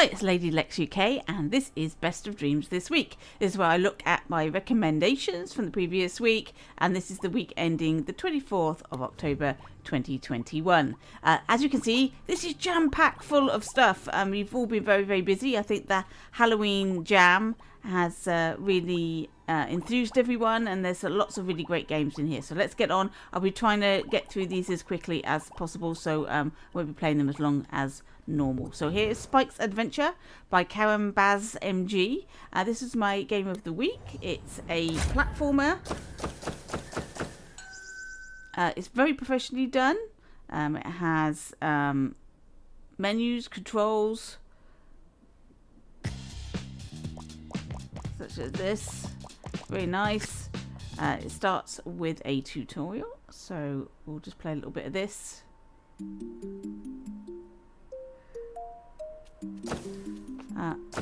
Hi, it's Lady Lex UK, and this is Best of Dreams this week. This is where I look at my recommendations from the previous week, and this is the week ending the 24th of October 2021. As you can see, this is jam-packed full of stuff. We've all been very, very busy. I think the Halloween jam has really enthused everyone, and there's lots of really great games in here. So let's get on. I'll be trying to get through these as quickly as possible, so I won't be playing them as long as normal. So here is Spike's Adventure by Karambaz MG. This is my game of the week. It's a platformer. It's very professionally done. It has menus, controls, such as this. Very nice. It starts with a tutorial, so we'll just play a little bit of this.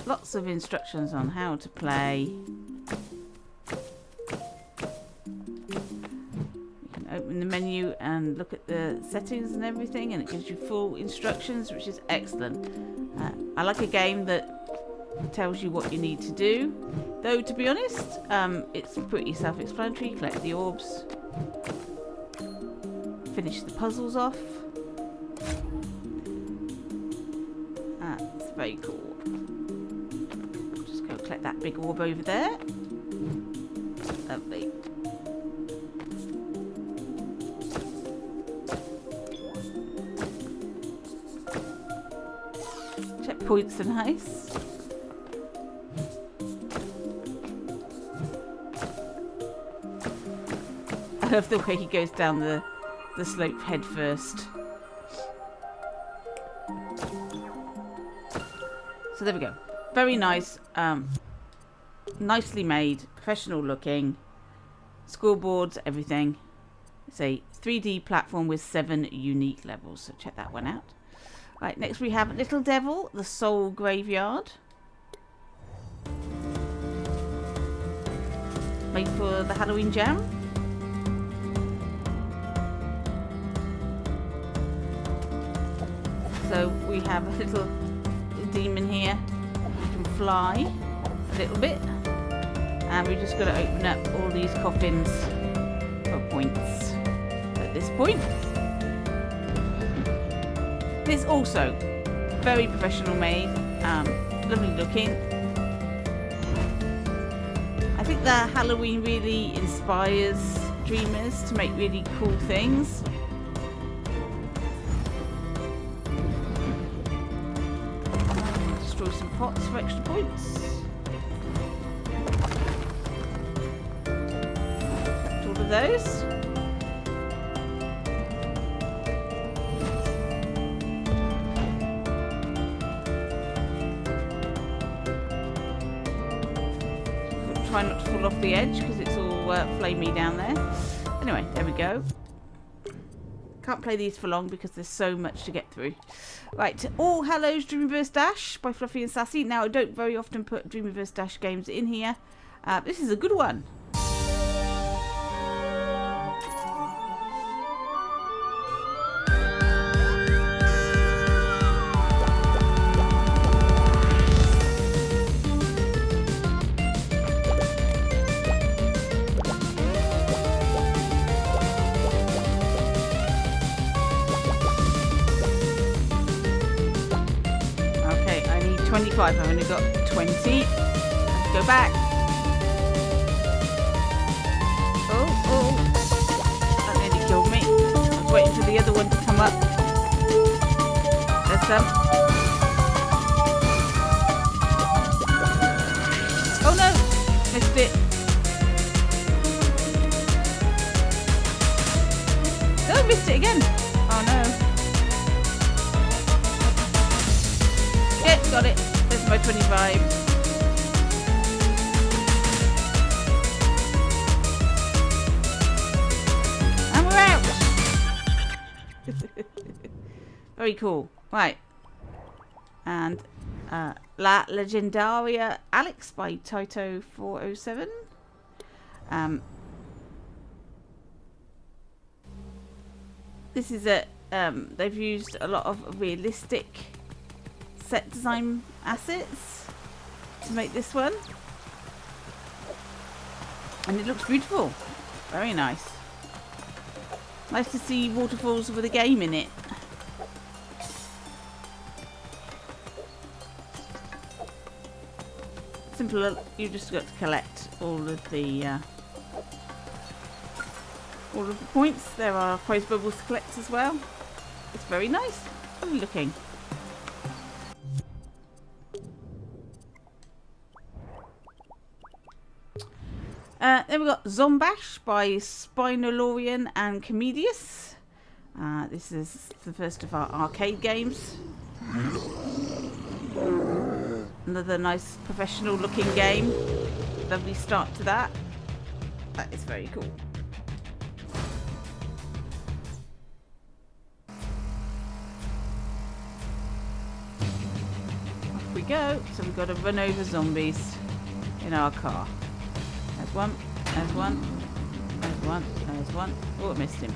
Lots of instructions on how to play. You can open the menu and look at the settings and everything, and it gives you full instructions, which is excellent. I like a game that tells you what you need to do, though to be honest, it's pretty self-explanatory. Collect the orbs, finish the puzzles off. It's very cool. Just go collect that big orb over there. Lovely. Checkpoints are nice. I love the way he goes down the slope head first. So there we go. Very nice. Nicely made. Professional looking. Scoreboards, everything. It's a 3D platform with 7 unique levels. So check that one out. Right, next we have Little Devil, the Soul Graveyard. Made for the Halloween jam. So we have a little demon here. You can fly a little bit, and we're just going to open up all these coffins for points at this point. It's also very professional made, lovely looking. I think that Halloween really inspires dreamers to make really cool things. Destroy some pots for extra points. Collect all of those. Try not to fall off the edge because it's all flamey down there. Anyway, there we go. Can't play these for long because there's so much to get through. Right, All Hallows Dreamverse Dash by Fluffy and Sassy. Now, I don't very often put Dreamverse Dash games in here. This is a good one. Okay, I need 25. I've only got 20. Let's go back. Oh, that nearly killed me. I was waiting for the other one to come up. There's some. Oh no! Missed it. Oh, missed it again. Oh no. Yeah, got it. There's my 25. Very cool. Right. And La Legendaria Alex by Taito 407. This is a they've used a lot of realistic set design assets to make this one. And it looks beautiful. Very nice. Nice to see waterfalls with a game in it. Simple, you just got to collect all of the points. There are prize bubbles to collect as well. It's very nice. Lovely looking. Then we've got Zombash by Spinalorian and Comedius. This is the first of our arcade games. Another nice professional looking game. Lovely start to that. That is very cool. Off we go. So we've got to run over zombies in our car. There's one, there's one, there's one, there's one. Oh, I missed him.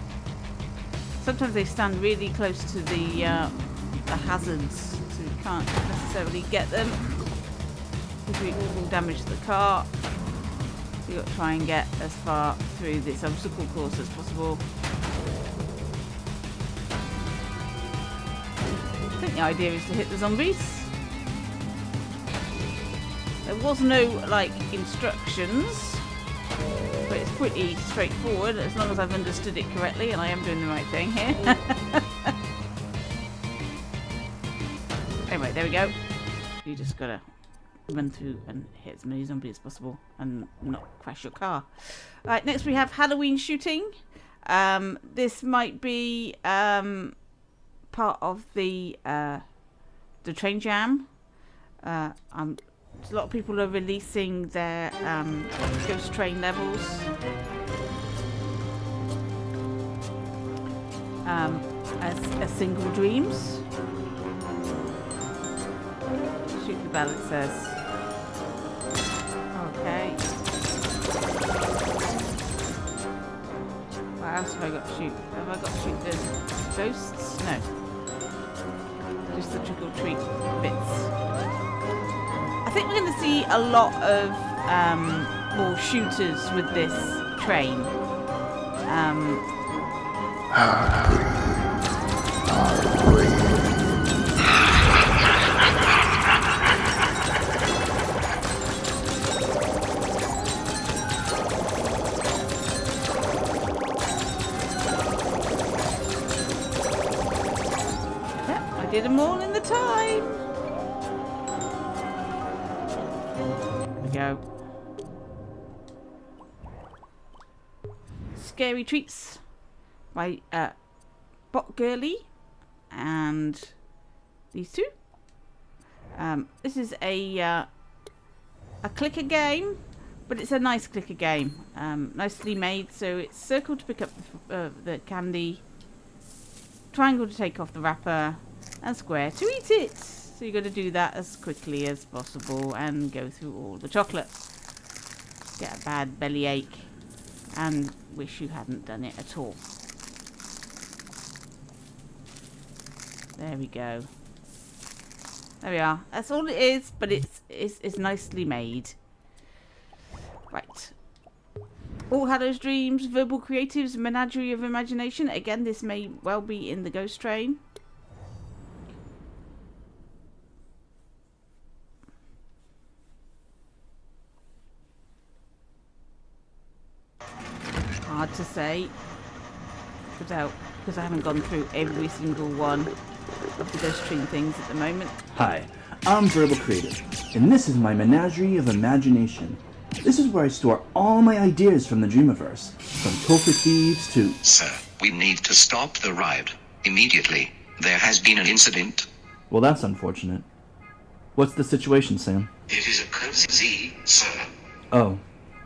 Sometimes they stand really close to the hazards, so you can't necessarily get them. Because we will damage the car. So you've got to try and get as far through this obstacle course as possible. I think the idea is to hit the zombies. There was no, like, instructions, but it's pretty straightforward as long as I've understood it correctly, and I am doing the right thing here. Anyway, there we go. You just gotta run through and hit as many zombies as possible and not crash your car. Right, next we have Halloween shooting. This might be part of the train jam. A lot of people are releasing their ghost train levels as single dreams. Shoot the bell, it says. Okay. What else have I got to shoot? Have I got to shoot the ghosts? No. Just the trick or treat bits. I think we're going to see a lot of more shooters with this train. Yeah, I did them all in the time. Go. Scary Treats by Bot Girly and these two. This is a clicker game, but it's a nice clicker game. Nicely made, so it's circle to pick up the candy, triangle to take off the wrapper, and square to eat it. So you've got to do that as quickly as possible and go through all the chocolate. Get a bad bellyache and wish you hadn't done it at all. There we go. There we are. That's all it is, but it's nicely made. Right. All Hallows Dreams, Verbal Creatives, Menagerie of Imagination. Again, this may well be in the Ghost Train. Hard to say because I haven't gone through every single one of the Ghost Train things at the moment. Hi, I'm Verbal Creative, and this is my Menagerie of Imagination. This is where I store all my ideas from the Dreamiverse, from Pilfer Thieves to... Sir, we need to stop the ride immediately. There has been an incident. Well, that's unfortunate. What's the situation, Sam? It is a courtesy, sir. Oh.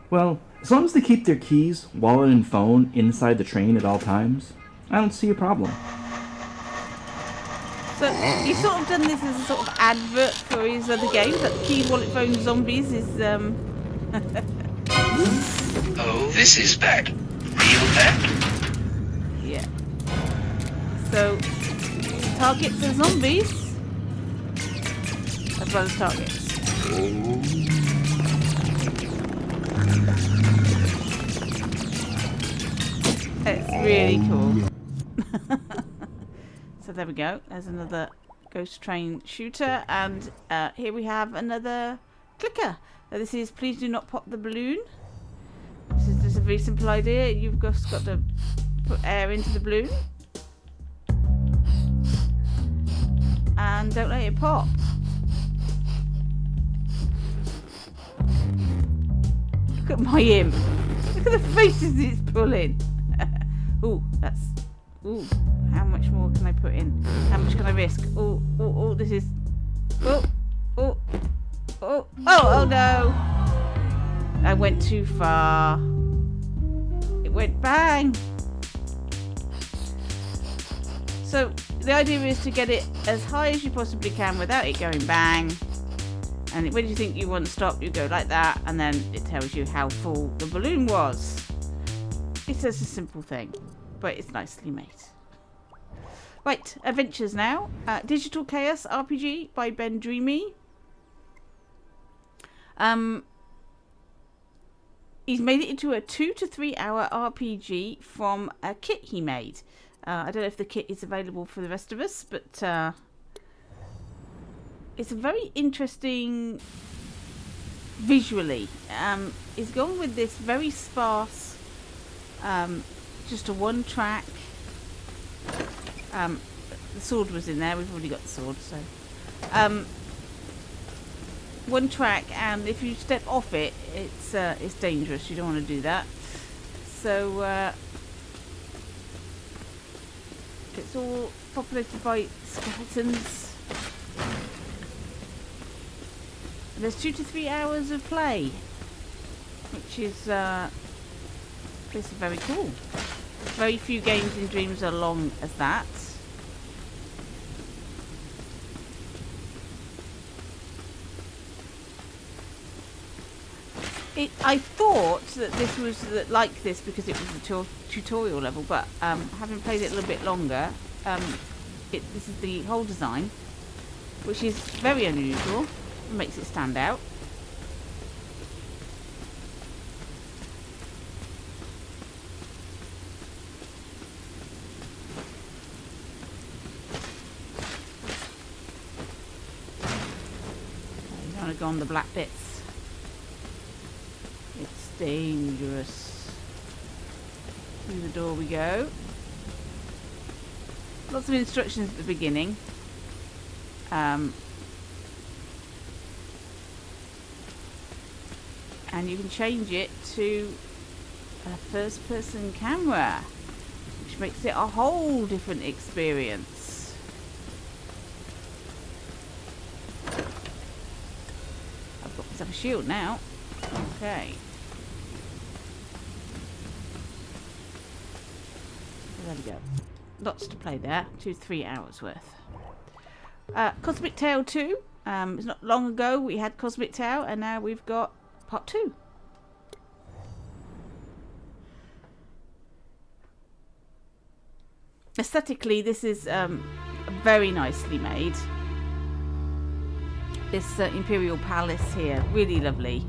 Well, as long as they keep their keys, wallet, and phone inside the train at all times, I don't see a problem. So you've sort of done this as a sort of advert for his other games, like Key, Wallet, Phone, Zombies is Oh, this is bad. Real bad. Yeah. So target the zombies as well as targets. It's really cool. So there we go. There's another ghost train shooter, and here we have another clicker. This is please do not pop the balloon. This is just a very simple idea. You've just got to put air into the balloon and don't let it pop. Look at my imp. Look at the faces it's pulling. Ooh, that's... Ooh, how much more can I put in? How much can I risk? Oh, this is... Oh no! I went too far. It went bang! So, the idea is to get it as high as you possibly can without it going bang. And when you think you want to stop, you go like that, and then it tells you how full the balloon was. It's just a simple thing, but it's nicely made. Right, adventures now. Digital Chaos RPG by Ben Dreamy. He's made it into a 2 to 3 hour RPG from a kit he made. I don't know if the kit is available for the rest of us, but it's a very interesting visually. He's gone with this very sparse, just a one track. The sword was in there. We've already got the sword, so one track, and if you step off it, it's dangerous. You don't want to do that. So it's all populated by skeletons. There's 2 to 3 hours of play, which is very cool. Very few games in Dreams are long as that. I thought that this was like this because it was a tutorial level, but having played it a little bit longer, this is the whole design, which is very unusual. It makes it stand out. You don't want to go on the black bits. It's dangerous. Through the door we go. Lots of instructions at the beginning. And you can change it to a first person camera, which makes it a whole different experience. I've got myself a shield now. Okay. There we go. Lots to play there. 2 to 3 hours worth. Cosmic Tale 2. It's not long ago we had Cosmic Tale, and now we've got Part 2. Aesthetically, this is very nicely made. This Imperial Palace here, really lovely.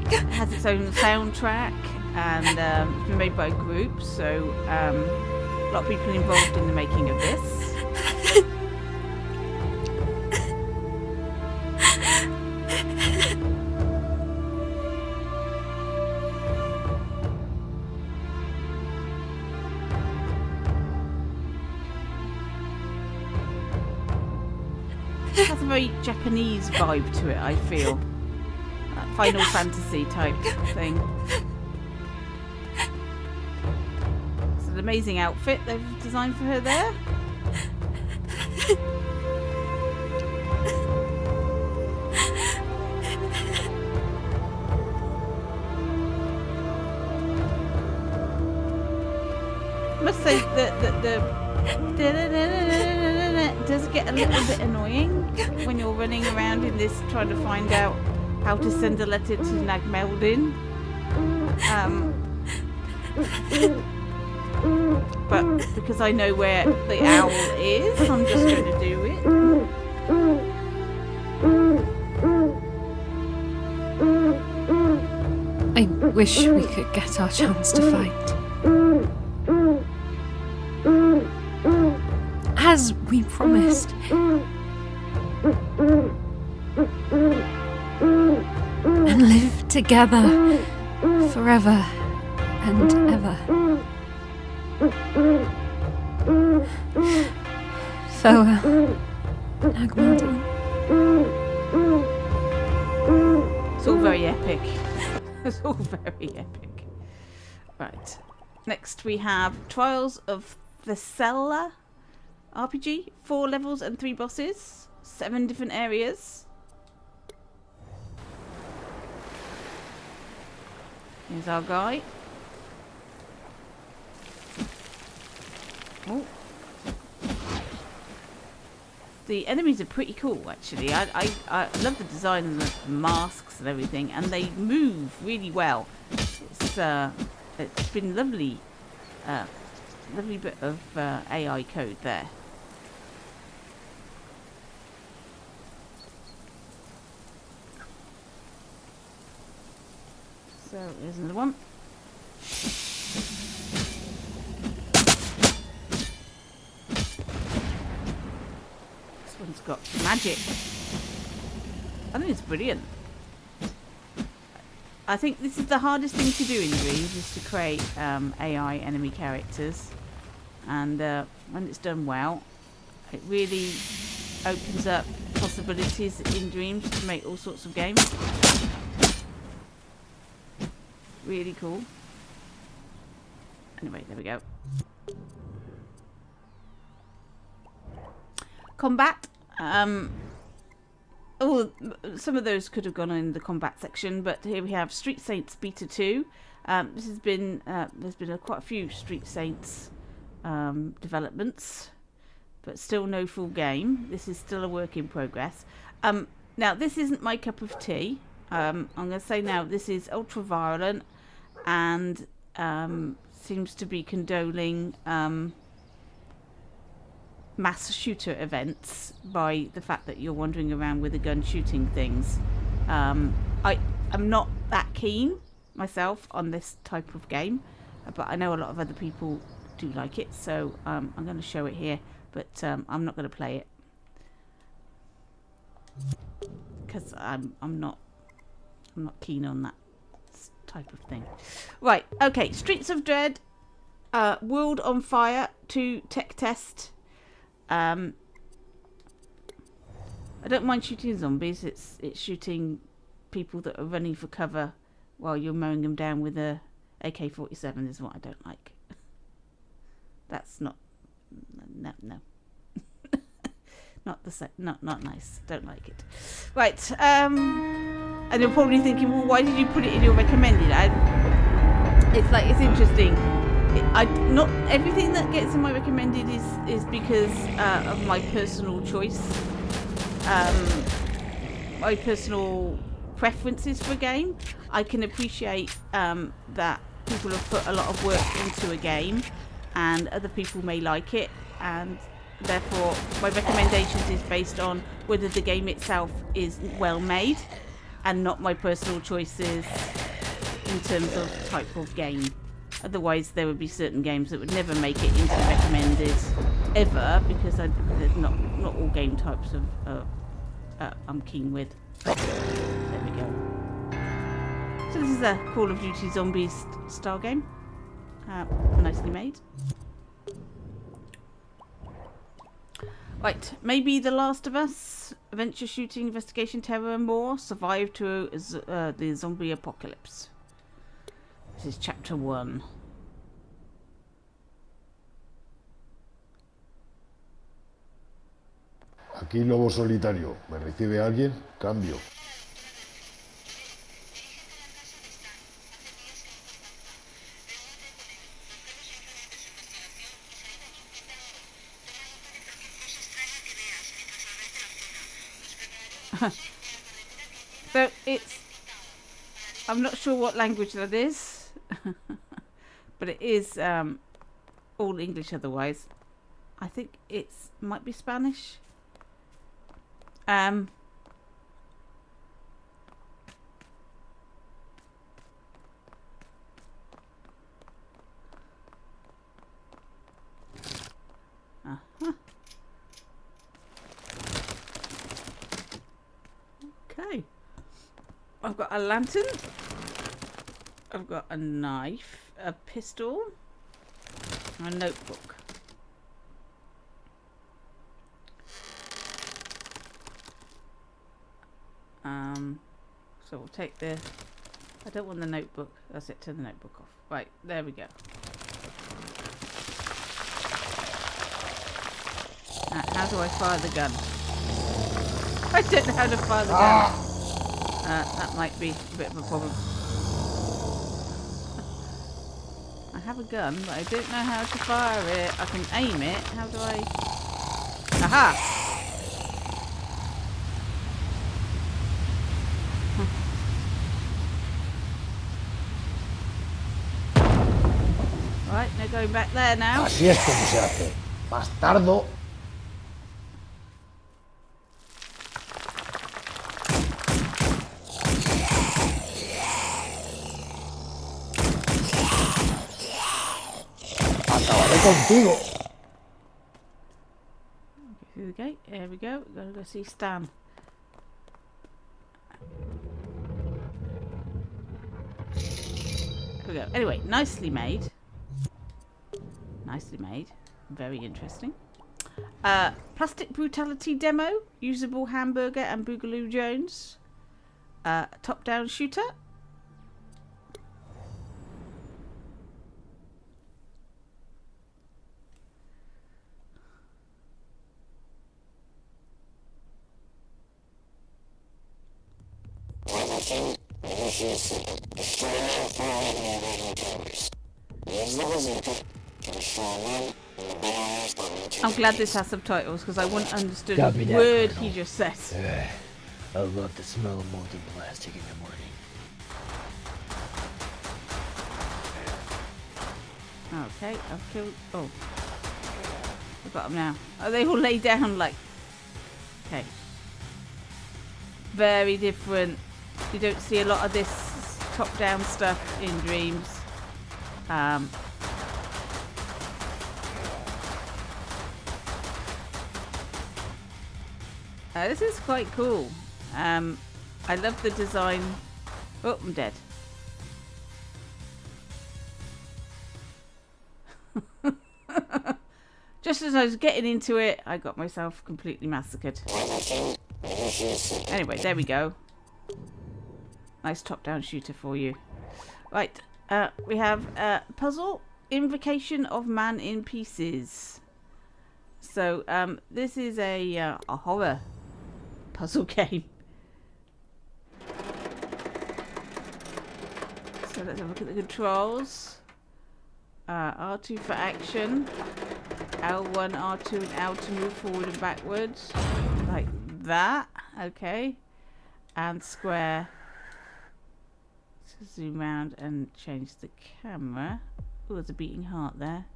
It has its own soundtrack, and it's been made by a group, so a lot of people involved in the making of this. It has a very Japanese vibe to it, I feel. Final Fantasy type thing. It's an amazing outfit they've designed for her there. must say that the does get a little bit annoying when you're running around in this trying to find out how to send a letter to Nagmeldin. But because I know where the owl is, I'm just going to do it. I wish we could get our chance to fight. As we promised. And live together forever and ever. Farewell, Nagmeldin. It's all very epic. It's all very epic. Right. Next we have Trials of Thessala RPG. 4 levels and 3 bosses. 7 different areas. Here's our guy. Oh. The enemies are pretty cool, actually. I love the design and the masks and everything, and they move really well. It's been lovely bit of AI code there. So here's another one. This one's got magic. I think it's brilliant. I think this is the hardest thing to do in Dreams, is to create AI enemy characters. And when it's done well, it really opens up possibilities in Dreams to make all sorts of games. Really cool. Anyway, there we go. Combat. Some of those could have gone in the combat section, but here we have Street Saints Beta 2. This has been there's been quite a few Street Saints developments, but still no full game. This is still a work in progress. Now this isn't my cup of tea. I'm going to say now this is ultra violent and seems to be condoning mass shooter events by the fact that you're wandering around with a gun shooting things. I'm not that keen myself on this type of game, but I know a lot of other people do like it, so I'm going to show it here, but I'm not going to play it because I'm not keen on that type of thing. Right, okay, Streets of Dread, World on Fire 2 tech test. I don't mind shooting zombies. It's shooting people that are running for cover while you're mowing them down with a AK-47 is what I don't like. That's not no not nice. Don't like it. Right. And you're probably thinking, well, why did you put it in your recommended? It's interesting. Not everything that gets in my recommended is because of my personal choice, my personal preferences for a game. I can appreciate that people have put a lot of work into a game, and other people may like it, and therefore my recommendations is based on whether the game itself is well made, and not my personal choices in terms of type of game. Otherwise, there would be certain games that would never make it into recommended ever, because not all game types I'm keen with. There we go. So this is a Call of Duty Zombies style game, nicely made. Right, maybe The Last of Us, adventure shooting, investigation, terror, and more. Survive to the zombie apocalypse. This is chapter 1. Aquí lobo solitario. ¿Me recibe alguien? Cambio. So it's... I'm not sure what language that is. But it is all English otherwise. I think it's might be Spanish. Okay. I've got a lantern. I've got a knife, a pistol, and a notebook. So we'll take the... I don't want the notebook. That's it. Turn the notebook off. Right, there we go. How do I fire the gun? I don't know how to fire the gun. That might be a bit of a problem. I have a gun, but I don't know how to fire it. I can aim it. How do I... Aha! Right, no going back there now. Así es como se hace. Bastardo. Acabaré contigo. Through the gate. There we go. Gotta go see Stan. There we go. Anyway, nicely made. Nicely made. Very interesting. Plastic Brutality demo. Usable Hamburger and Boogaloo Jones. Top-down shooter. I'm glad this has subtitles because I wouldn't understood a Copy that, word Colonel. he just said. I love the smell of molten plastic in the morning. Okay, I've killed... Oh. I've got them now. Are they all laid down like... Okay. Very different. You don't see a lot of this top-down stuff in Dreams. This is quite cool. I love the design. Oh, I'm dead. Just as I was getting into it, I got myself completely massacred. Anyway, there we go. Nice top-down shooter for you. Right, we have puzzle, Invocation of Man in Pieces. So this is a horror puzzle game. So let's have a look at the controls. R2 for action, L1, R2 and L to move forward and backwards, like that. Okay, and square to zoom around and change the camera. Oh, there's a beating heart there.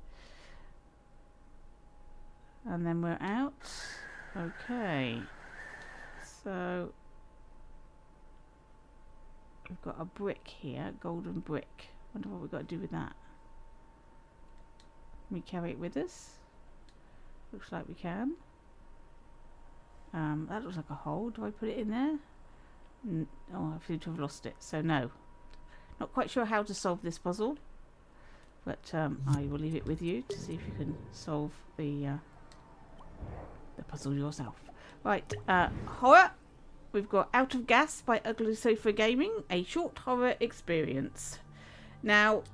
And then we're out. Okay, so we've got a brick here, golden brick. Wonder what we've got to do with that. Can we carry it with us? Looks like we can. That looks like a hole. Do I put it in there? Oh, I seem to have lost it. So no. Not quite sure how to solve this puzzle. But I will leave it with you to see if you can solve the puzzle yourself. Right. Horror. We've got Out of Gas by Ugly Sofa Gaming. A short horror experience. Now,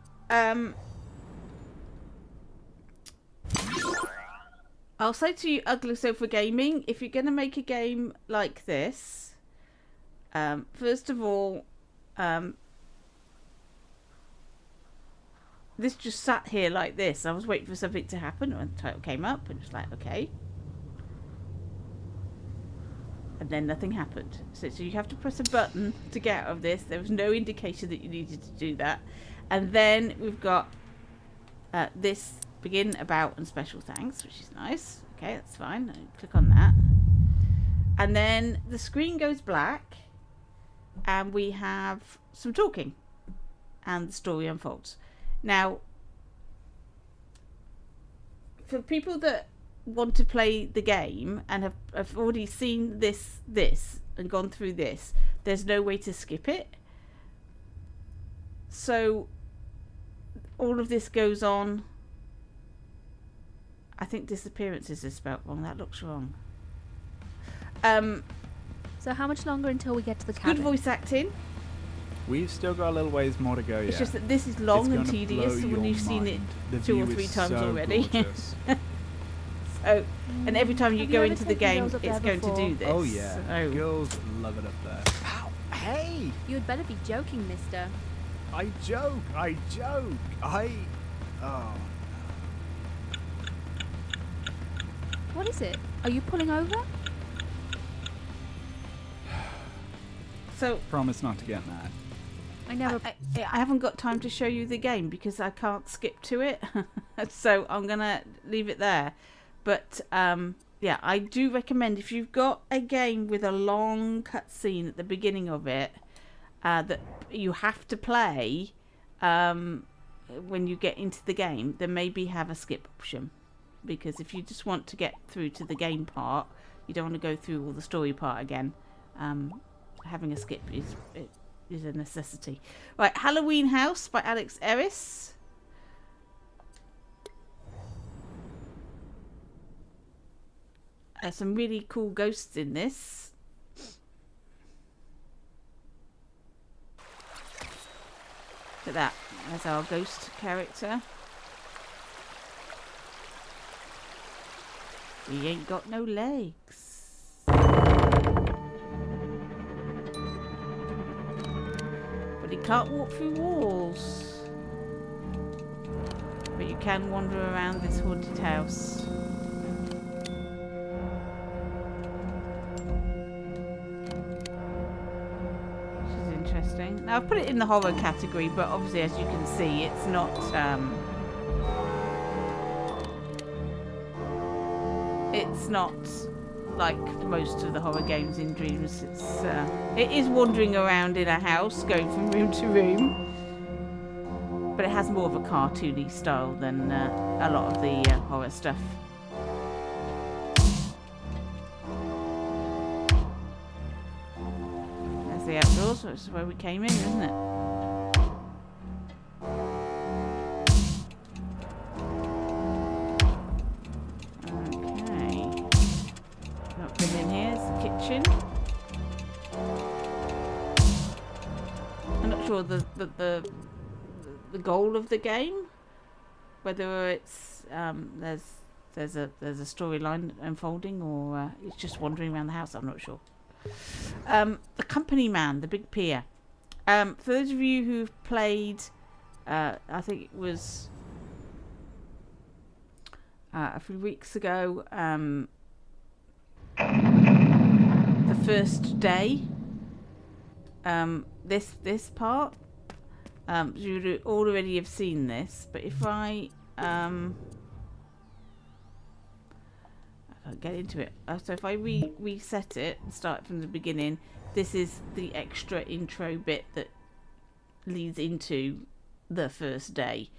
I'll say to you, Ugly Sofa Gaming, if you're going to make a game like this, first of all, this just sat here like this. I was waiting for something to happen when the title came up, and it's like, okay. and then nothing happened. So you have to press a button to get out of this. There was no indication that you needed to do that. And then we've got this begin, about, and special thanks, which is nice. Okay, that's fine. I click on that. And then the screen goes black, and we have some talking, and the story unfolds. Now, for people that want to play the game and have already seen this and gone through this, there's no way to skip it. So all of this goes on. I think disappearances is spelt wrong. That looks wrong. So how much longer until we get to the cabin? Good voice acting. We've still got a little ways more to go yet. It's just that this is long and It's gonna tedious blow when your you've seen it mind. 2 or The 3 view is times so already. gorgeous. So, and every time you Have go you ever into the taken game, girls up it's there going to before? do this. Oh yeah, So, girls love it up there. Ow, hey! You'd better be joking, mister. I joke. Oh. What is it? Are you pulling over? so Promise not to get mad. I never... I haven't got time to show you the game because I can't skip to it. So I'm going to leave it there. But yeah, I do recommend if you've got a game with a long cutscene at the beginning of it that you have to play when you get into the game, then maybe have a skip option. Because if you just want to get through to the game part, you don't want to go through all the story part again. Having a skip is a necessity. Right, Halloween House by Alex Ellis. Some really cool ghosts in this. Look at that. There's our ghost character. He ain't got no legs. But he can't walk through walls. But you can wander around this haunted house. Which is interesting. Now I've put it in the horror category, but obviously as you can see, it's not it's not like most of the horror games in Dreams. It is wandering around in a house, going from room to room, but it has more of a cartoony style than a lot of the horror stuff. There's the outdoors, which is where we came in, isn't it? The goal of the game, whether it's there's a storyline unfolding or it's just wandering around the house, I'm not sure. The Company Man, the Big Pier. For those of you who've played, I think it was a few weeks ago, the first day. This part, you already have seen this, but if I can't get into it. So if I reset it and start from the beginning, this is the extra intro bit that leads into the first day.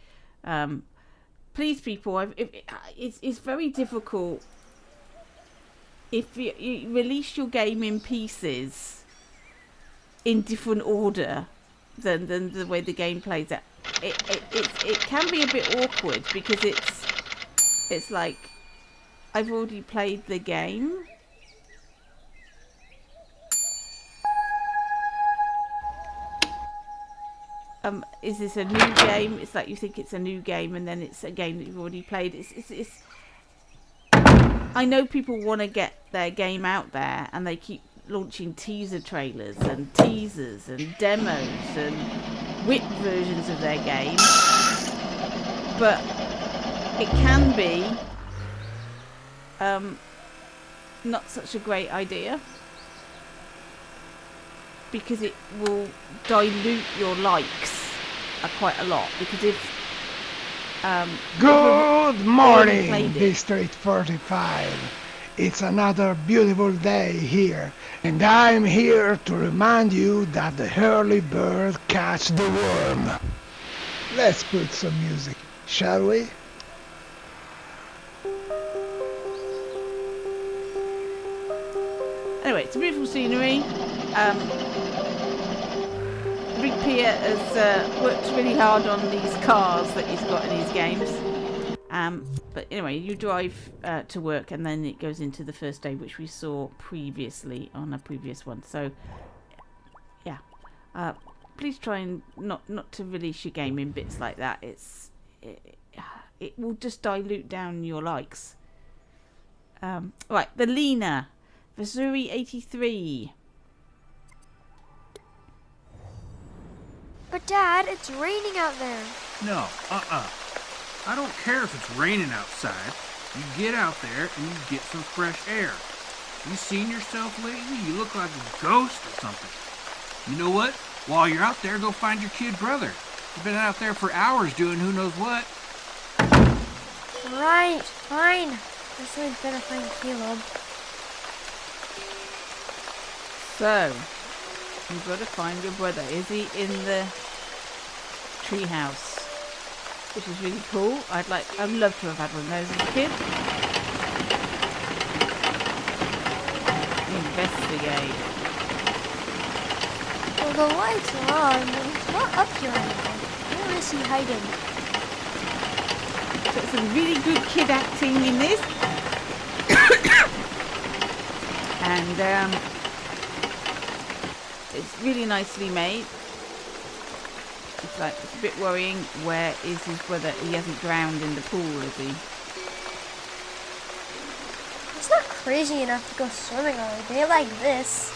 Please, people, it's very difficult if you release your game in pieces in different order than the way the game plays out. It can be a bit awkward because it's like I've already played the game. Is this a new game? It's like you think it's a new game and then it's a game that you've already played. It's I know people want to get their game out there and they keep launching teaser trailers and teasers and demos and whip versions of their game, but it can be not such a great idea because it will dilute your likes quite a lot. Because if Good morning, played it. District 45. It's another beautiful day here, and I'm here to remind you that the early bird catch the worm. Let's put some music, shall we? Anyway, it's a beautiful scenery. Big Pia has worked really hard on these cars that he's got in his games. But anyway, you drive to work, and then it goes into the first day, which we saw previously on a previous one. So, yeah, please try and not to release your game in bits like that. It will just dilute down your likes. Right, the Lena, Vasuri 83. But Dad, it's raining out there. No, I don't care if it's raining outside. You get out there and you get some fresh air. You seen yourself lately? You look like a ghost or something. You know what? While you're out there, go find your kid brother. You've been out there for hours doing who knows what. Right, fine. Guess I'd better find Caleb. So, you've got to find your brother. Is he in the treehouse? Which is really cool. I'd love to have had one of those as a kid. Investigate. Well, the lights are on, but he's not up here anymore. Where is he hiding? So some really good kid acting in this. And it's really nicely made. It's a bit worrying. Where is his brother? He hasn't drowned in the pool, is he? He's not crazy enough to go swimming on a day like this.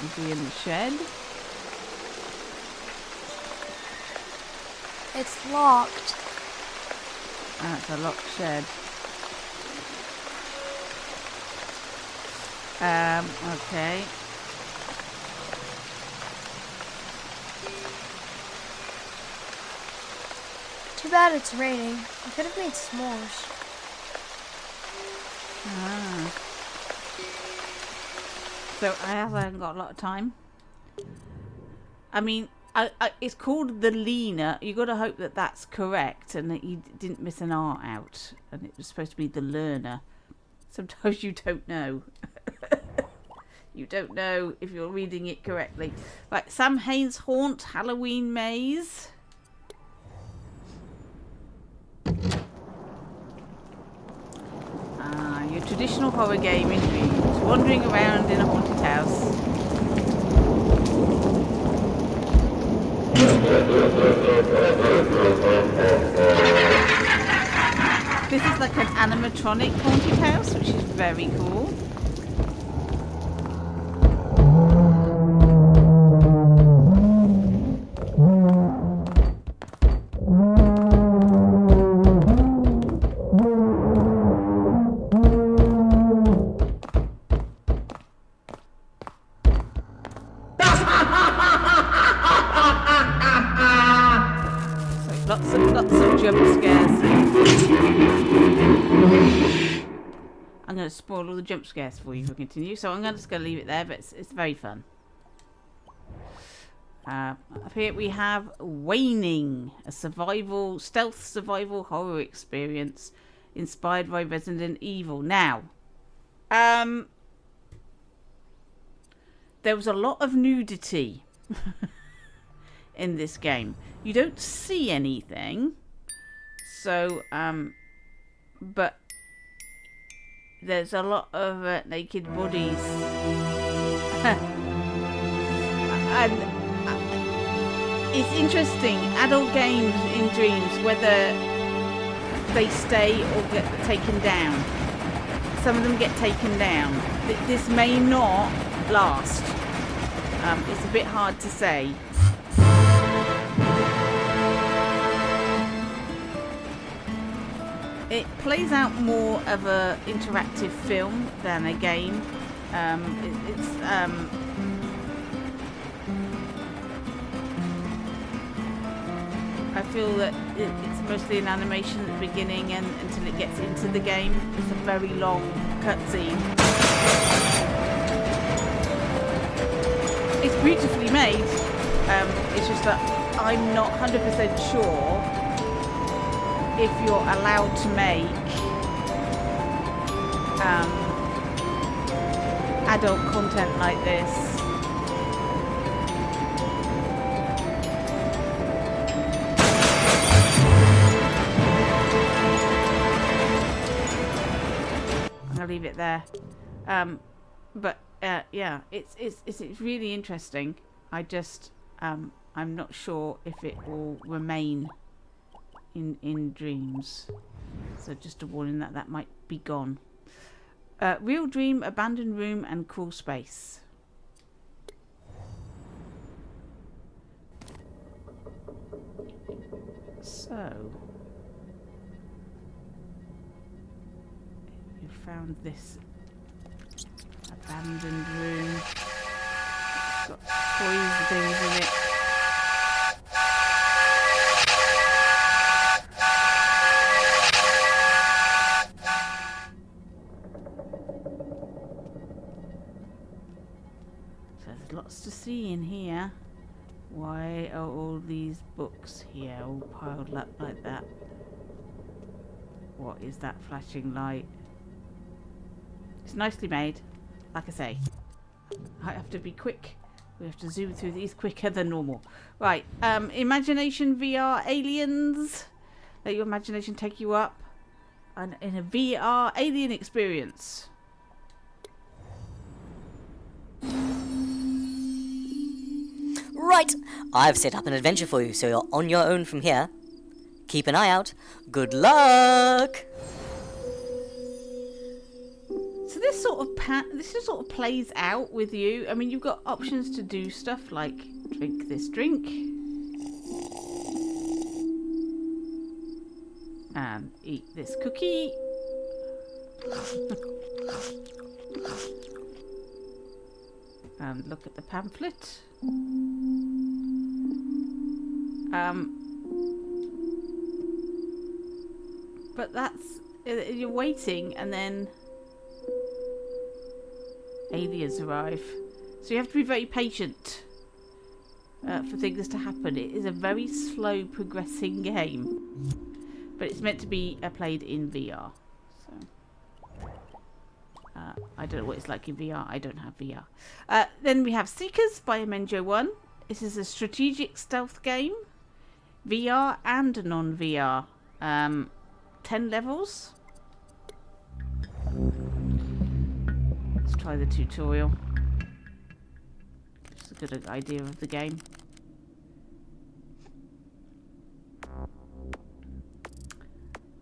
Is he in the shed? It's locked. It's a locked shed. Okay. Too bad it's raining. I could have made s'mores. So I haven't got a lot of time. I mean, it's called the Lena. You got to hope that that's correct and that you didn't miss an R out. And it was supposed to be the learner. Sometimes you don't know. You don't know if you're reading it correctly. Right, Sam Haines Haunt, Halloween Maze. Your traditional horror game in dreams. Wandering around in a haunted house. This is like an animatronic haunted house, which is very cool. Lots of jump scares. I'm going to spoil all the jump scares for you if we continue, so I'm just going to leave it there, but it's very fun. Up here we have Waning, a stealth survival horror experience inspired by Resident Evil. Now, there was a lot of nudity in this game. You don't see anything, so but there's a lot of naked bodies. And it's interesting, adult games in dreams, whether they stay or get taken down. Some of them get taken down. This may not last. It's a bit hard to say. It plays out more of a interactive film than a game. I feel that it's mostly an animation at the beginning and until it gets into the game. It's a very long cutscene. It's beautifully made. It's just that I'm not 100% sure if you're allowed to make adult content like this. I'll leave it there. But yeah, it's really interesting. I just I'm not sure if it will remain in Dreams. So just a warning that might be gone. Real Dream, Abandoned Room, and Crawl Space. So you found this abandoned room. It's got toys and things in it. So there's lots to see in here. Why are all these books here all piled up like that? What is that flashing light? It's nicely made. Like I say, I have to be quick. We have to zoom through these quicker than normal. Right, Imagination VR Aliens. Let your imagination take you up in a VR alien experience. Right, I've set up an adventure for you, so you're on your own from here. Keep an eye out. Good luck! So this sort of plays out with you. I mean, you've got options to do stuff like drink this drink and eat this cookie. And look at the pamphlet. But that's, you're waiting and then aliens arrive. So you have to be very patient for things to happen. It is a very slow progressing game. But it's meant to be played in VR. So I don't know what it's like in VR. I don't have VR. Then we have Seekers by Amenjo 1. This is a strategic stealth game. VR and non-VR. 10 levels. Let's try the tutorial. Gives a good idea of the game.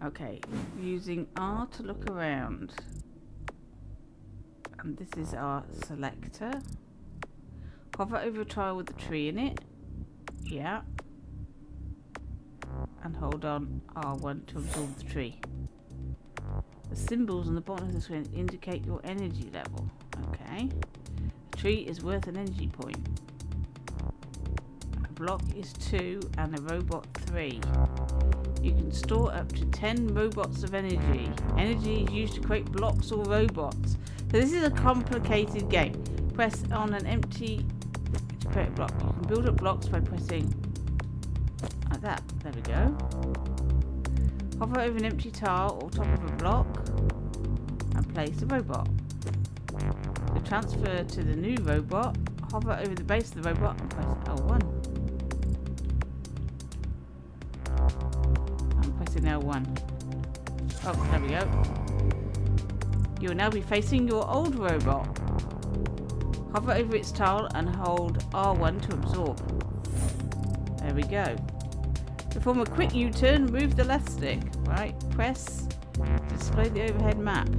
Okay, using R to look around. And this is our selector. Hover over a tile with a tree in it. Yeah. And hold on R1 to absorb the tree. The symbols on the bottom of the screen indicate your energy level. Okay. A tree is worth an energy point. A block is 2 and a robot 3. You can store up to 10 robots of energy. Energy is used to create blocks or robots. So this is a complicated game. Press on an empty to create a block. You can build up blocks by pressing like that. There we go. Hover over an empty tile or top of a block and place a robot. To transfer to the new robot, hover over the base of the robot and press L1. I'm pressing L1. Oh, there we go. You will now be facing your old robot. Hover over its tile and hold R1 to absorb. There we go. To form a quick U-turn, move the left stick. Right, press to display the overhead map.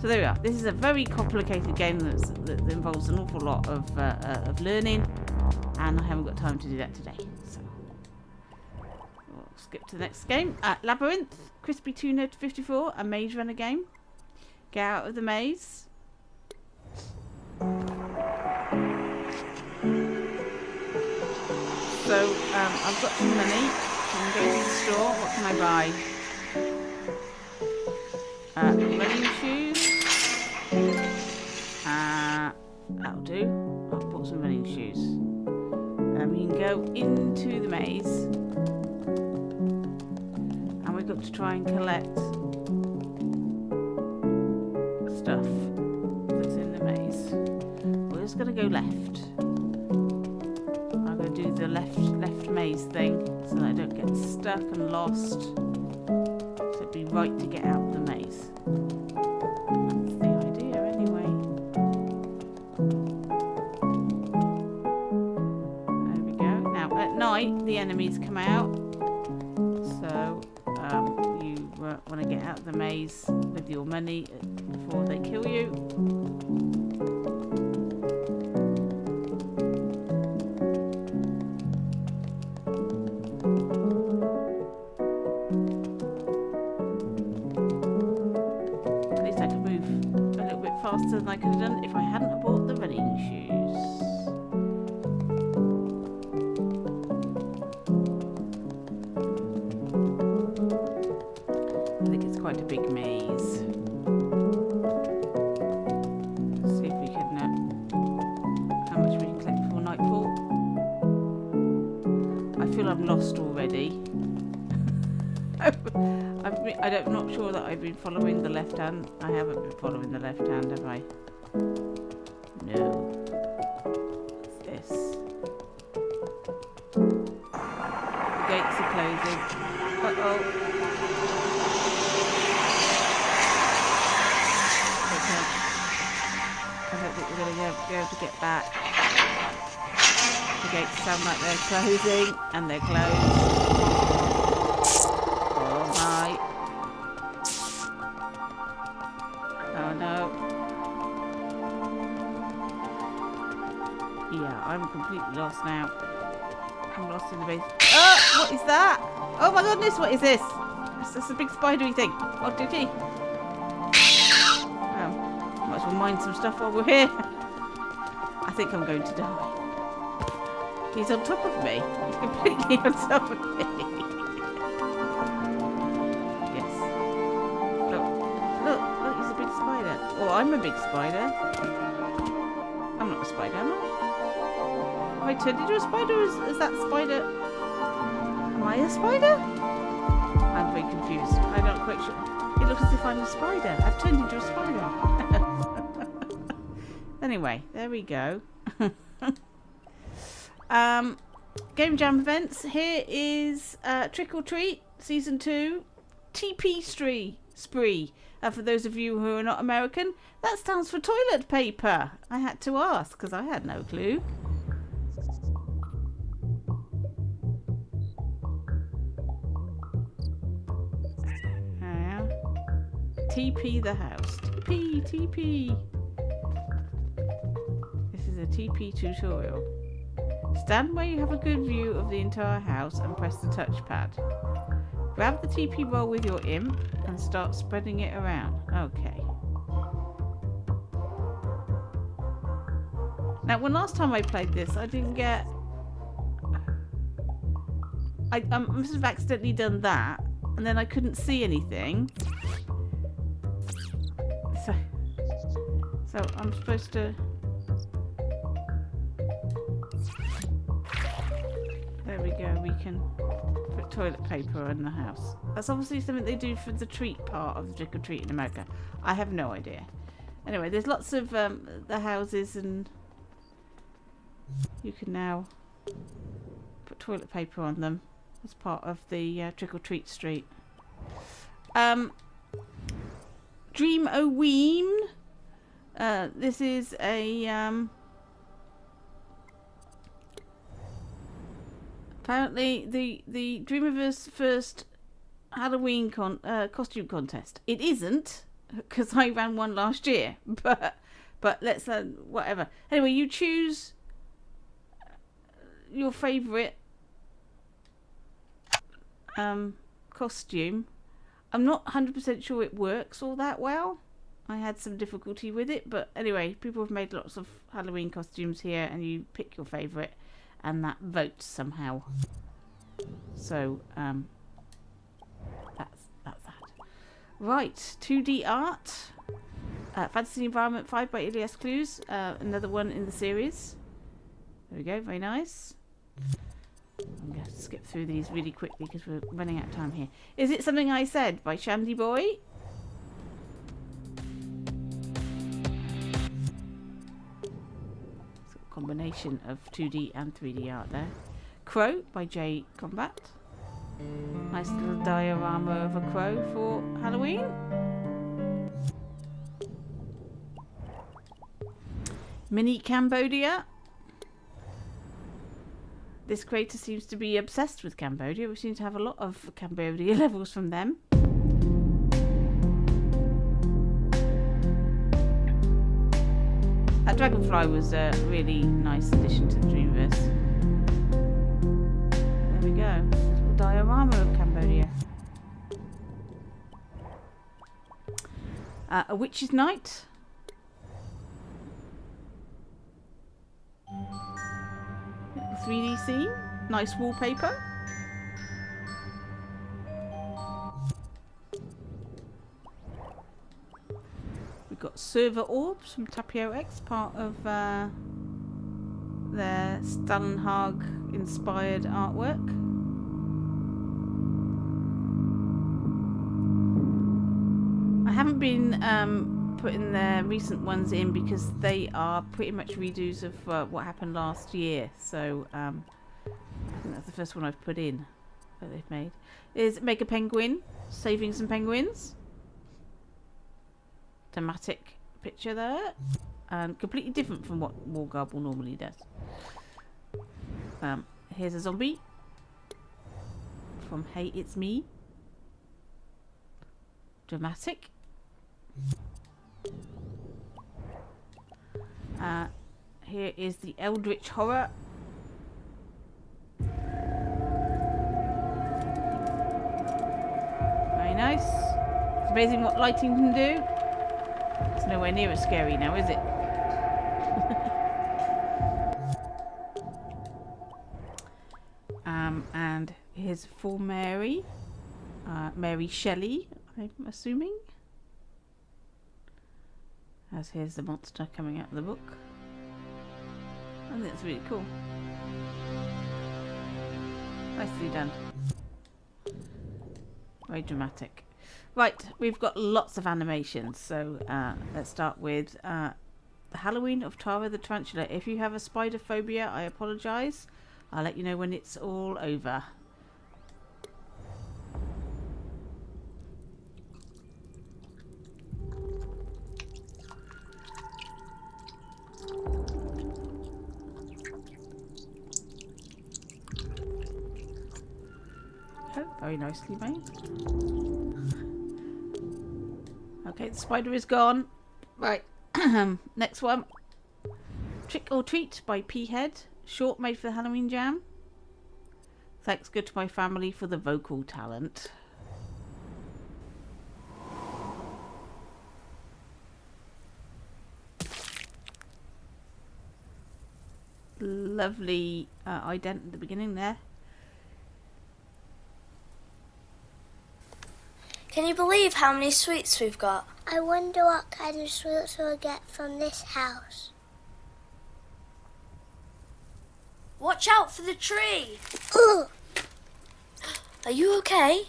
So there we are. This is a very complicated game that involves an awful lot of learning, and I haven't got time to do that today. So we'll skip to the next game. Labyrinth, Crispy Tuna 54, a maze runner game. Get out of the maze. So, I've got some money. So I'm going to the store. What can I buy? Running shoes. That'll do. I've bought some running shoes. You can go into the maze. And we've got to try and collect stuff that's in the maze. We're just going to go left. I'm going to do the left maze thing so that I don't get stuck and lost. So it'd be right to get out of the maze. That's the idea anyway. There we go. Now at night the enemies come out. So you want to get out of the maze with your money before they kill you. Faster than I could have done if I hadn't bought the running shoes. I think it's quite a big maze. Let's see if we can how much we can collect before nightfall. I feel I'm lost already. I'm not sure that I've been following the left hand. I haven't been following the left hand, have I? No. What's this? The gates are closing. Uh-oh. Okay. I don't think we're going to be able to get back. The gates sound like they're closing, and they're closed. Oh my. Oh no. Yeah, I'm completely lost now. I'm lost in the base. Oh, what is that? Oh my goodness, what is this? It's just a big spidery thing. Oh, dookie. Might as well mine some stuff while we're here. I think I'm going to die. He's on top of me. He's completely on top of me. Oh, I'm a big spider. I'm not a spider, am I? Have I turned into a spider? Is that spider? Am I a spider? I'm very confused. I'm not quite sure. It looks as if I'm a spider. I've turned into a spider. Anyway, there we go. Game Jam events. Here is Trick or Treat Season 2 TP Spree. For those of you who are not American, that stands for toilet paper. I had to ask because I had no clue. TP the house. TP. This is a TP tutorial. Stand where you have a good view of the entire house and press the touchpad. Grab the TP roll with your imp and start spreading it around. Okay. Now, when last time I played this, I didn't get... I must have accidentally done that, and then I couldn't see anything. So I'm supposed to... There we go, we can put toilet paper in the house. That's obviously something they do for the treat part of the Trick or Treat in America. I have no idea. Anyway, there's lots of the houses, and you can now put toilet paper on them as part of the Trick or Treat street. Dream-O-Ween. This is a... apparently the Dreamiverse first Halloween costume contest. It isn't, because I ran one last year, but let's whatever. Anyway, you choose your favourite costume. I'm not 100% sure it works all that well. I had some difficulty with it, but anyway, people have made lots of Halloween costumes here, and you pick your favourite, and that votes somehow. So that's that. Right, 2D art. Fantasy Environment 5 by Ilias Clues, another one in the series. There we go, very nice. I'm going to skip through these really quickly because we're running out of time here. Is It Something I Said by Shandy Boy? So a combination of 2D and 3D art there. Crow by J Combat. Nice little diorama of a crow for Halloween. Mini Cambodia. This creator seems to be obsessed with Cambodia. We seem to have a lot of Cambodia levels from them. That Dragonfly was a really nice addition to the Dreamverse. There we go. Little diorama of Cambodia. A Witch's Night. Little 3D scene. Nice wallpaper. We've got Server Orbs from Tapio X, part of their Stallenhag inspired artwork. I haven't been putting their recent ones in because they are pretty much redos of what happened last year. So I think that's the first one I've put in that they've made. Is Mega Penguin saving some penguins. Thematic picture there. Completely different from what Wargarble normally does. Here's a zombie from Hey It's Me. Dramatic. Here is the Eldritch Horror. Very nice. It's amazing what lighting can do. It's nowhere near as scary now, is it? And here's for Mary. Mary Shelley, I'm assuming. As here's the monster coming out of the book. I think that's really cool. Nicely done. Very dramatic. Right, we've got lots of animations. So let's start with the Halloween of Tara the Tarantula. If you have a spider phobia, I apologise. I'll let you know when it's all over. Very nicely made. Okay, the spider is gone. Right, next one. Trick or Treat by P-Head. Short made for the Halloween Jam. Thanks good to my family for the vocal talent. Lovely ident at the beginning there. Can you believe how many sweets we've got? I wonder what kind of sweets we'll get from this house. Watch out for the tree! Ooh. Are you okay?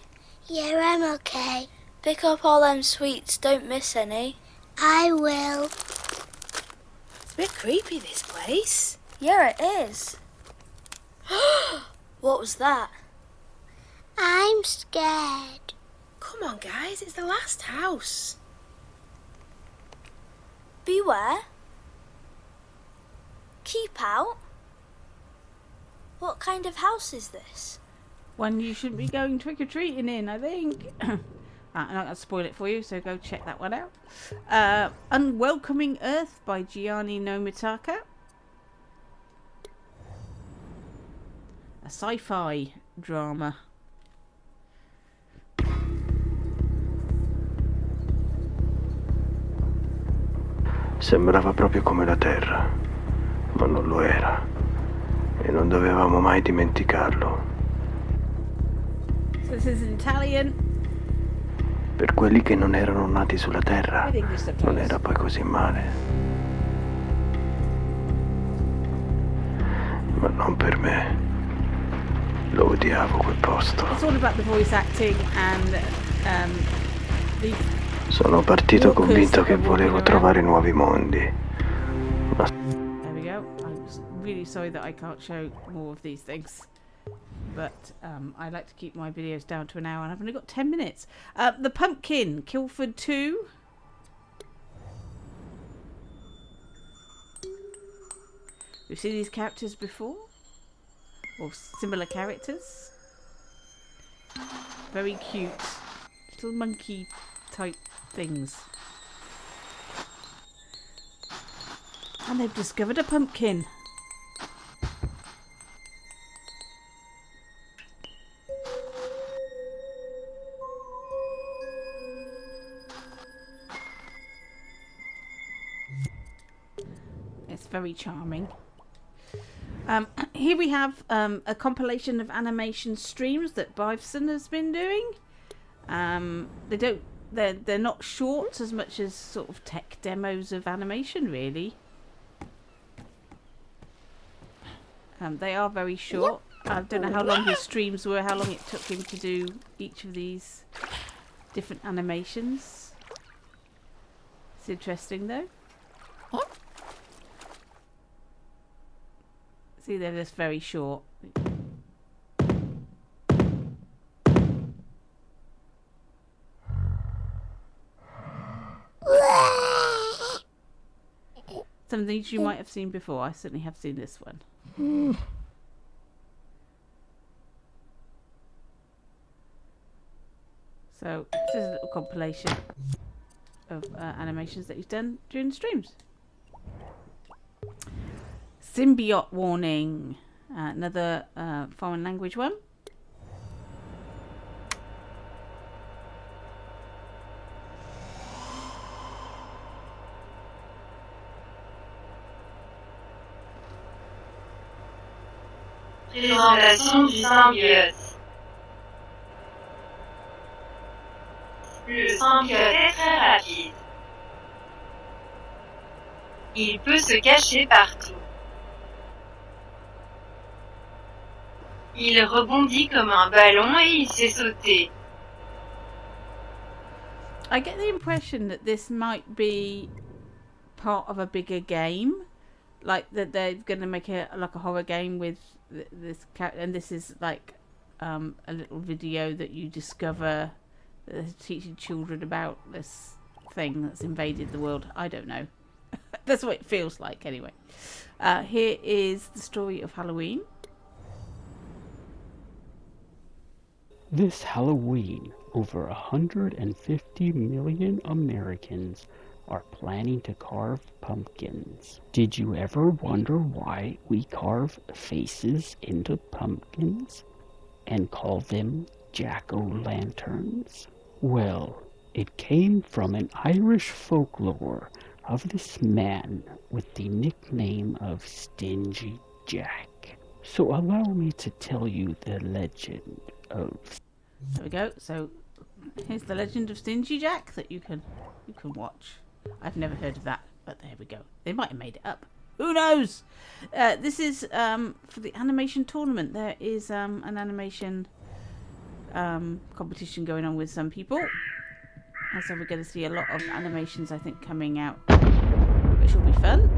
Yeah, I'm okay. Pick up all them sweets, don't miss any. I will. It's a bit creepy, this place. Yeah, it is. What was that? I'm scared. Come on, guys, it's the last house. Beware. Keep out. What kind of house is this? One you shouldn't be going trick-or-treating in, I think. I'm not going to spoil it for you, so go check that one out. Unwelcoming Earth by Gianni Nomitaka. A sci-fi drama. Sembrava proprio come la Terra, ma non lo era. E non dovevamo mai dimenticarlo. So this is in Italian. Per quelli che non erano nati sulla Terra, non era poi così male. Ma non per me. Lo odiavo quel posto. It's all about the voice acting and the Sono partito convinto che volevo trovare nuovi mondi. Ma there we go. I'm really sorry that I can't show more of these things. But I like to keep my videos down to an hour and I've only got 10 minutes. The Pumpkin, Kilford 2. We've seen these characters before. Or similar characters. Very cute. Little monkey type things. And they've discovered a pumpkin. It's very charming. Here we have a compilation of animation streams that Bivson has been doing. They're not short as much as sort of tech demos of animation, really. They are very short. I don't know how long his streams were, how long it took him to do each of these different animations. It's interesting though. See, they're just very short. Some of these you might have seen before. I certainly have seen this one. So this is a little compilation of animations that he's done during the streams. Symbiote warning. Another foreign language one. Présentation du symbiote. Le symbiote est très rapide. Il peut se cacher partout. Il rebondit comme un ballon et il sait sauter. I get the impression that this might be part of a bigger game, like that they're going to make a horror game with this character, and this is like a little video that you discover teaching children about this thing that's invaded the world. I don't know. That's what it feels like anyway. Here is the story of Halloween. This Halloween, over 150 million Americans are planning to carve pumpkins. Did you ever wonder why we carve faces into pumpkins and call them jack-o'-lanterns? Well, it came from an Irish folklore of this man with the nickname of Stingy Jack. So allow me to tell you the legend of... There we go. So here's the legend of Stingy Jack that you can watch. I've never heard of that, but there we go. They might have made it up. Who knows? This is for the animation tournament. There is an animation competition going on with some people. And so we're going to see a lot of animations, I think, coming out, which will be fun.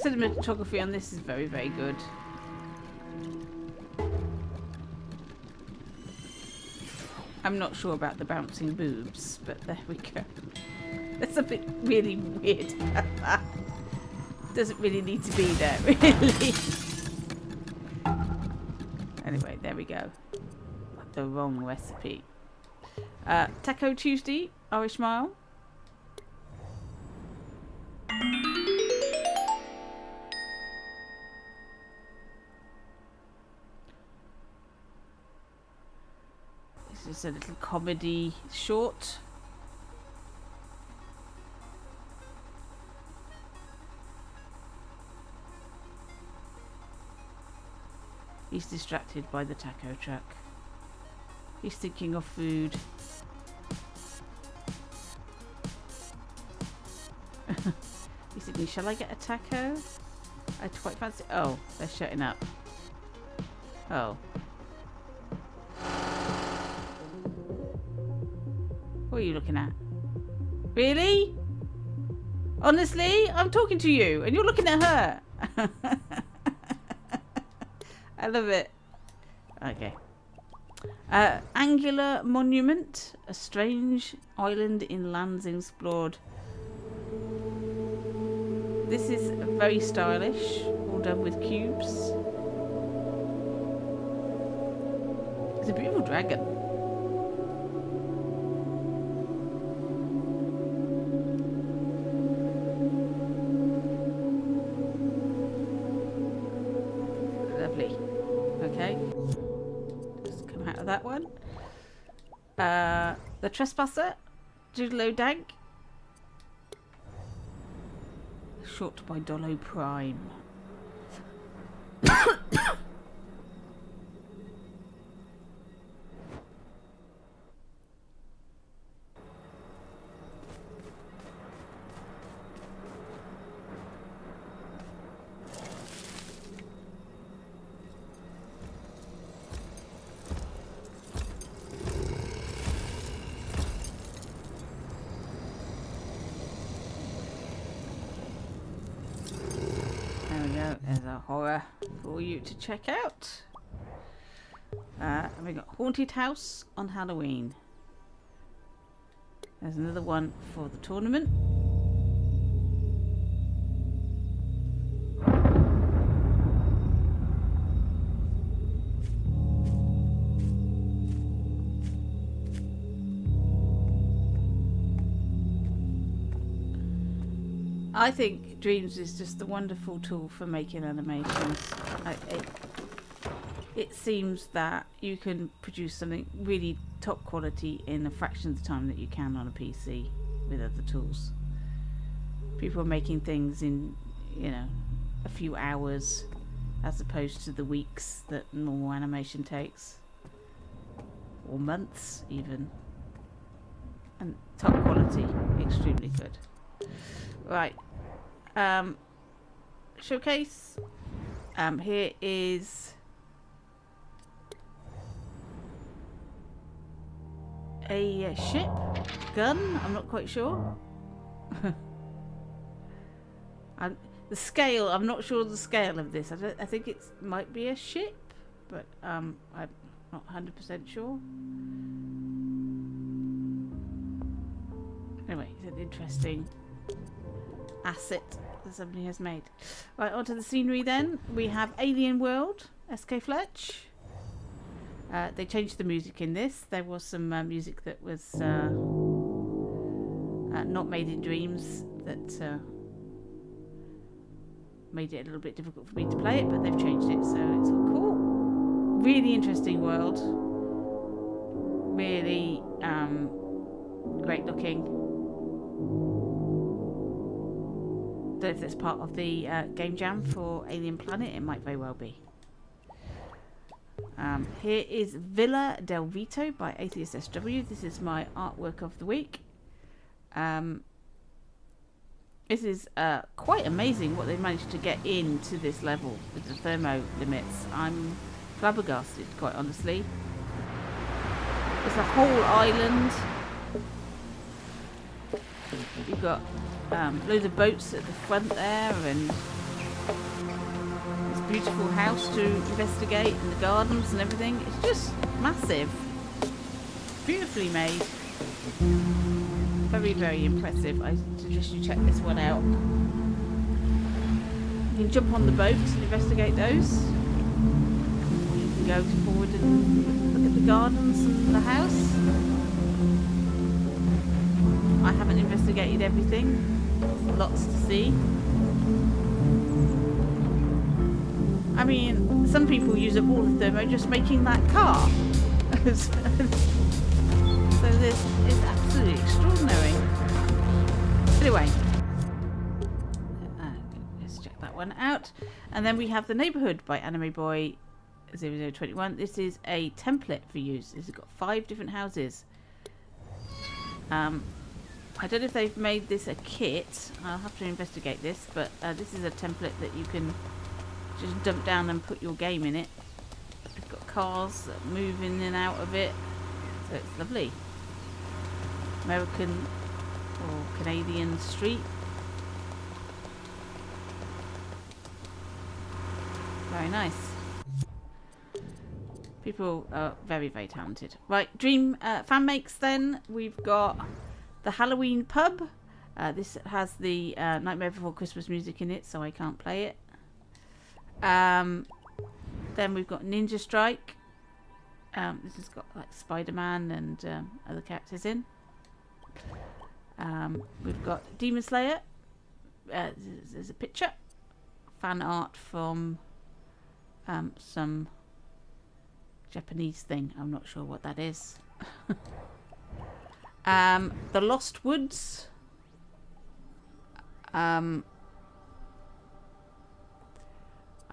Cinematography on this is very, very good. I'm not sure about the bouncing boobs, but there we go. That's a bit really weird. Doesn't really need to be there, really. Anyway, there we go. The wrong recipe. Taco Tuesday, Irish Mile. This is a little comedy short. He's distracted by the taco truck. He's thinking of food. He's thinking, shall I get a taco? I quite fancy. Oh, they're shutting up. Oh. What are you looking at? Really? Honestly? I'm talking to you and you're looking at her. I love it. Okay. Angular Monument, a strange island in lands explored. This is very stylish, all done with cubes. It's a beautiful dragon. Lovely. Okay. Just come out of that one. The Trespasser, Jiglo Dank. Shot by Dolo Prime. There's a horror for you to check out. And we got Haunted House on Halloween. There's another one for the tournament. I think Dreams is just a wonderful tool for making animations. It seems that you can produce something really top quality in a fraction of the time that you can on a PC with other tools. People are making things in, a few hours as opposed to the weeks that normal animation takes. Or months even. And top quality, extremely good. Right, showcase. Here is a ship, gun. I'm not quite sure. The scale. I'm not sure the scale of this. I think it might be a ship, but I'm not 100% sure. Anyway, it's an interesting asset that somebody has made. Right, onto the scenery then. We have Alien World, SK Fletch. They changed the music in this. There was some music that was not made in Dreams that made it a little bit difficult for me to play it, but they've changed it, so it's all cool. Really interesting world. Really great looking. Don't know if that's part of the game jam for Alien Planet. It might very well be. Here is Villa del Vito by Atheist SW. This is my artwork of the week. This is quite amazing what they've managed to get into this level with the thermo limits. I'm flabbergasted, quite honestly. It's a whole island. You've got loads of boats at the front there, and this beautiful house to investigate, and the gardens and everything. It's just massive. Beautifully made. Very, very impressive. I suggest you check this one out. You can jump on the boat and investigate those. You can go forward and look at the gardens and the house. I haven't investigated everything. There's lots to see. I mean, some people use up all the thermo just making that car. So this is absolutely extraordinary. Anyway, let's check that one out. And then we have The Neighbourhood by Anime Boy 0021. This is a template for use. It's got 5 different houses. I don't know if they've made this a kit. I'll have to investigate this, but this is a template that you can just dump down and put your game in it. It's got cars that move in and out of it, so it's lovely. American or Canadian street. Very nice. People are very, very talented. Right, Dream fan makes then. We've got the Halloween Pub. This has the Nightmare Before Christmas music in it, so I can't play it. Then we've got Ninja Strike. This has got like Spider-Man and other characters in. We've got Demon Slayer. There's a picture. Fan art from some Japanese thing. I'm not sure what that is. The Lost Woods. I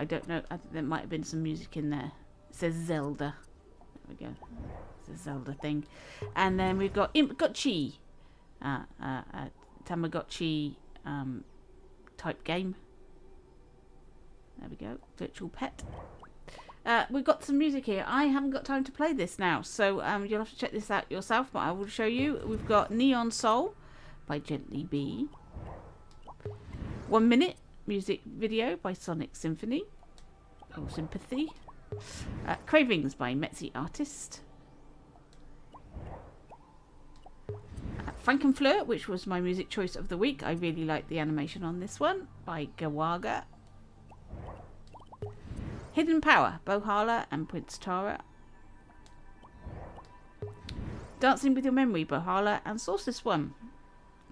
don't know. I think there might have been some music in there. It says Zelda. There we go. It's a Zelda thing. And then we've got Imp-Gotchi. Tamagotchi type game. There we go. Virtual pet. We've got some music here. I haven't got time to play this now, so you'll have to check this out yourself, but I will show you. We've got Neon Soul by Gently B. 1 minute music video by Sonic Symphony or Sympathy. Cravings by Metzi Artist. Frankenfleur, which was my music choice of the week. I really like the animation on this one by Gawaga. Hidden Power, Bohala and Prince Tara. Dancing with Your Memory, Bohala and Solstice One,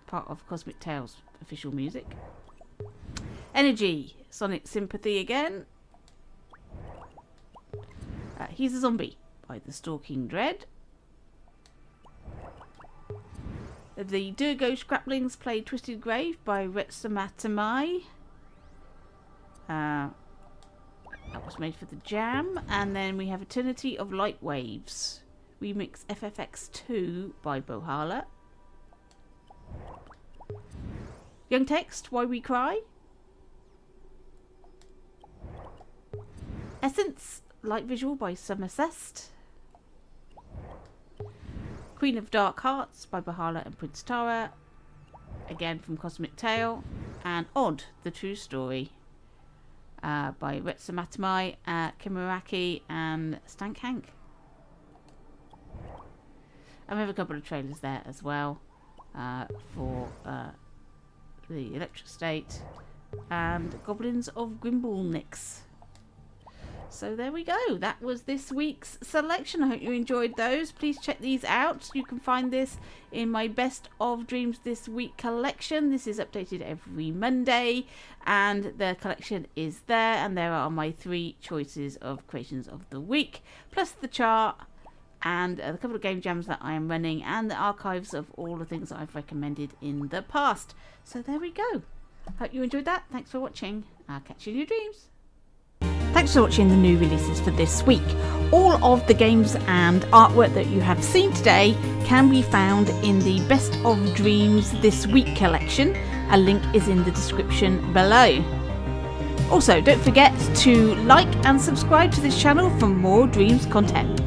part of Cosmic Tales official music. Energy, Sonic Sympathy again. He's a Zombie by The Stalking Dread. The Durgo Scraplings play Twisted Grave by Retsamatamai. That was made for the Jam. And then we have Eternity of Light Waves. Remix FFX2 by Bohala. Young Text, Why We Cry. Essence, Light Visual by Somercest. Queen of Dark Hearts by Bohala and Prince Tara. Again from Cosmic Tale. And Odd, The True Story by Retsamatamai, Kimaraki and Stank Hank. And we have a couple of trailers there as well for the Electric State and Goblins of Grimbalnix. So there we go. That was this week's selection. I hope you enjoyed those. Please check these out. You can find this in my Best of Dreams This Week collection. This is updated every Monday and the collection is there, and there are my 3 choices of creations of the week, plus the chart and a couple of game jams that I am running and the archives of all the things that I've recommended in the past. So there we go. Hope you enjoyed that. Thanks for watching. I'll catch you in your dreams. Thanks for watching the new releases for this week. All of the games and artwork that you have seen today can be found in the Best of Dreams This Week collection. A link is in the description below. Also, don't forget to like and subscribe to this channel for more Dreams content.